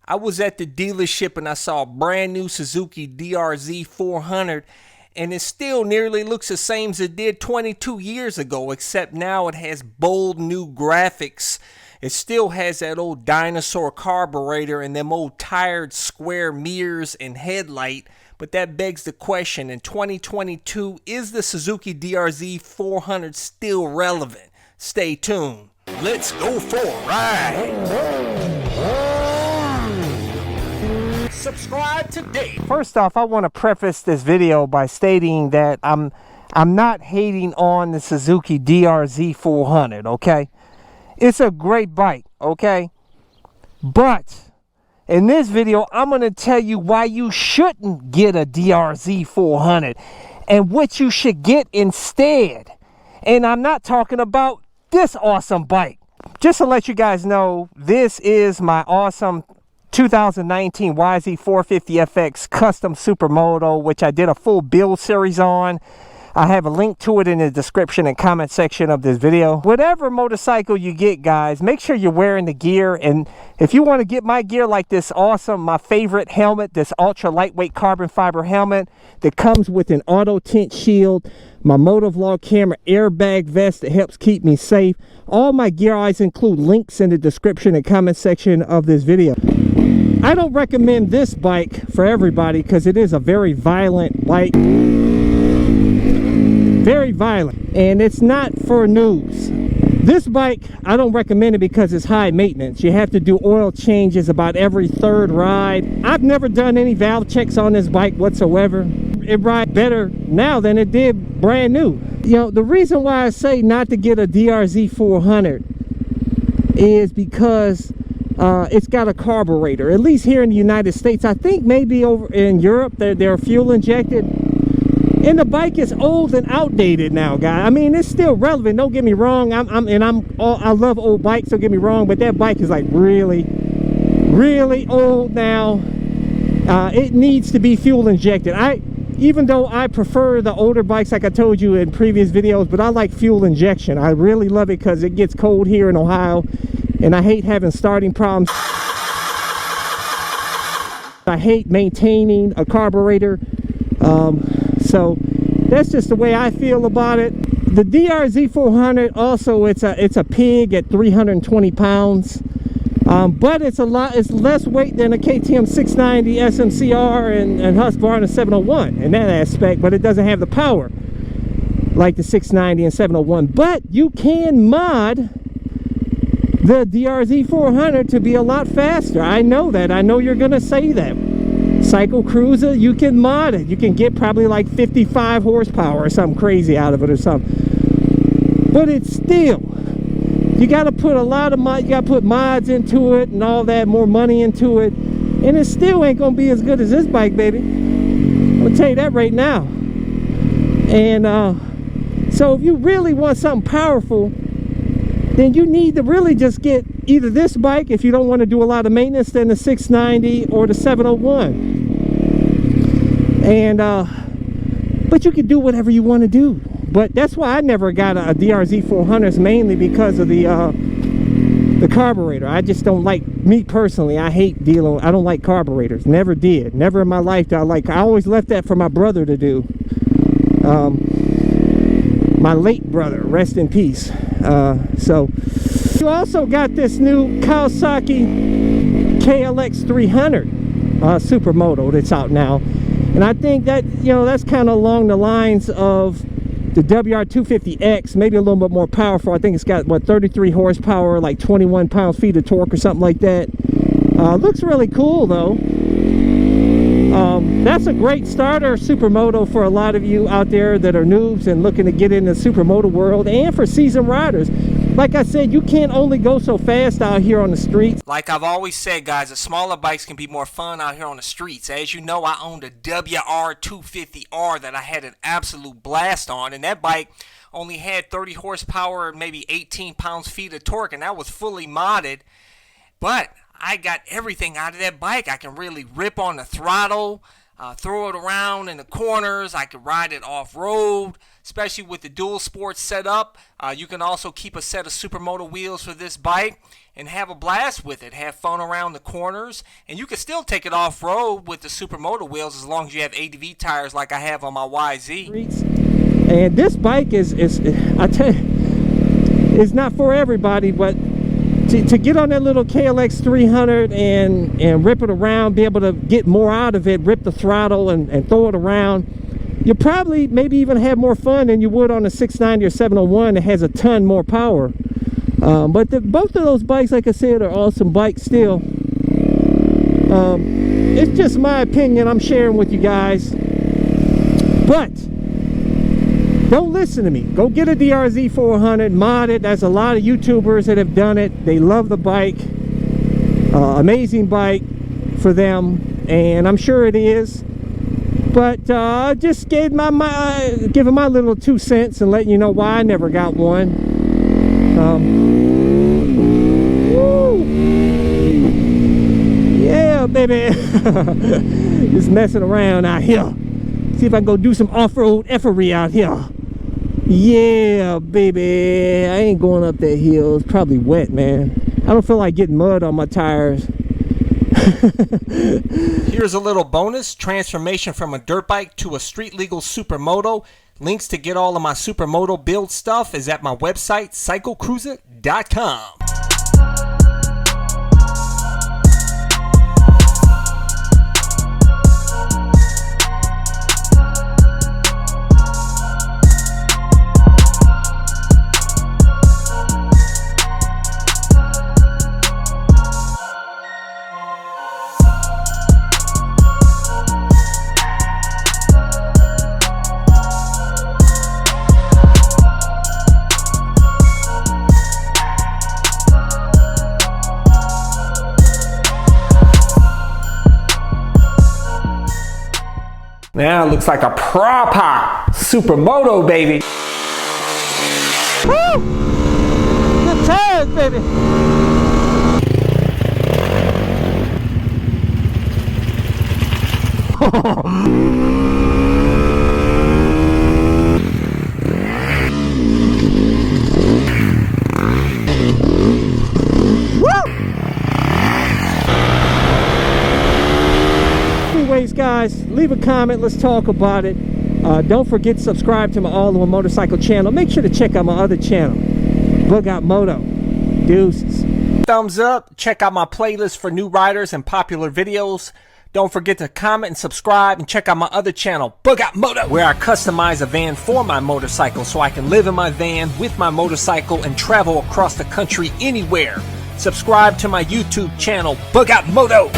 I was at the dealership and I saw a brand new Suzuki DRZ 400, and it still nearly looks the same as it did 22 years ago, except now it has bold new graphics. It still has that old dinosaur carburetor and them old tired square mirrors and headlight. But that begs the question, in 2022, is the Suzuki DRZ 400 still relevant? Stay tuned. Let's go for a ride. Subscribe today. First off, I want to preface this video by stating that I'm not hating on the Suzuki DRZ 400, okay? It's a great bike, okay? But in this video, I'm going to tell you why you shouldn't get a DRZ 400 and what you should get instead. And I'm not talking about this awesome bike. Just to let you guys know, this is my awesome 2019 YZ450FX Custom Supermoto, which I did a full build series on. I have a link to it in the description and comment section of this video. Whatever motorcycle you get, guys, make sure you're wearing the gear. And if you want to get my gear like this awesome, my favorite helmet, this ultra lightweight carbon fiber helmet that comes with an auto tint shield, my motovlog camera airbag vest that helps keep me safe. All my gear always include links in the description and comment section of this video. I don't recommend this bike for everybody because it is a very violent bike. Very violent, and it's not for noobs. This bike, I don't recommend it because it's high maintenance. You have to do oil changes about every third ride. I've never done any valve checks on this bike whatsoever. It rides better now than it did brand new. You know, the reason why I say not to get a DRZ 400 is because it's got a carburetor. At least here in the United States. I think maybe over in Europe they're fuel injected. And the bike is old and outdated now, guys. I mean, it's still relevant. Don't get me wrong. I love old bikes. Don't get me wrong. But that bike is like really, really old now. It needs to be fuel injected. Even though I prefer the older bikes, like I told you in previous videos, but I like fuel injection. I really love it because it gets cold here in Ohio, and I hate having starting problems. I hate maintaining a carburetor. So that's just the way I feel about it. The DRZ 400 also, it's a pig at 320 pounds, but it's less weight than a KTM 690 SMCR and Husqvarna 701 in that aspect, but it doesn't have the power like the 690 and 701. But you can mod the DRZ 400 to be a lot faster. I know that. I know you're gonna say that. Cycle Cruiser, you can mod it. You can get probably like 55 horsepower or something crazy out of it or something. But it's still, you got to put a lot of you got to put mods into it and all that, more money into it, and it still ain't gonna be as good as this bike, baby. I'm gonna tell you that right now. And so if you really want something powerful, then you need to really just get either this bike, if you don't want to do a lot of maintenance, than the 690 or the 701. And but you can do whatever you want to do. But that's why I never got a DRZ 400, mainly because of the carburetor. I just don't like, me personally, I hate dealing, I don't like carburetors. Never did. Never in my life did I like. I always left that for my brother to do. My late brother, rest in peace. So you also got this new Kawasaki KLX 300 Supermoto that's out now, and I think that, you know, that's kind of along the lines of the WR250X, maybe a little bit more powerful. I think it's got, what, 33 horsepower, like 21 pound-feet of torque or something like that. Looks really cool though. That's a great starter supermoto for a lot of you out there that are noobs and looking to get in the supermoto world, and for seasoned riders. Like I said, you can't only go so fast out here on the streets. Like I've always said, guys, the smaller bikes can be more fun out here on the streets. As you know, I owned a WR250R that I had an absolute blast on, and that bike only had 30 horsepower, maybe 18 pounds-feet of torque, and that was fully modded. But I got everything out of that bike. I can really rip on the throttle, throw it around in the corners. I could ride it off-road, especially with the dual sports setup. You can also keep a set of supermoto wheels for this bike. and have a blast with it. Have fun around the corners, and you can still take it off-road with the Supermoto wheels as long as you have ADV tires like I have on my YZ. And this bike is I tell you, it's not for everybody, but to get on that little KLX 300 and rip it around, be able to get more out of it, rip the throttle and throw it around, you'll probably maybe even have more fun than you would on a 690 or 701 that has a ton more power. But both of those bikes, like I said, are awesome bikes still. It's just my opinion I'm sharing with you guys. But don't listen to me. Go get a DRZ 400, mod it. There's a lot of YouTubers that have done it. They love the bike. Amazing bike for them, and I'm sure it is. But just giving my little 2 cents and letting you know why I never got one. Yeah, baby. Just messing around out here. See if I can go do some off-road effery out here. Yeah, baby. I ain't going up that hill. It's probably wet, man. I don't feel like getting mud on my tires. Here's a little bonus transformation from a dirt bike to a street legal Supermoto. Links to get all of my Supermoto build stuff is at my website, cyclecruiser.com. Now it looks like a proper Supermoto, baby. Woo! Good tires, baby. Anyways, guys, leave a comment. Let's talk about it. Don't forget to subscribe to my All in One Motorcycle channel. Make sure to check out my other channel, Bug Out Moto. Deuces. Thumbs up. Check out my playlist for new riders and popular videos. Don't forget to comment and subscribe, and check out my other channel, Bug Out Moto, where I customize a van for my motorcycle so I can live in my van with my motorcycle and travel across the country anywhere. Subscribe to my YouTube channel, Bug Out Moto.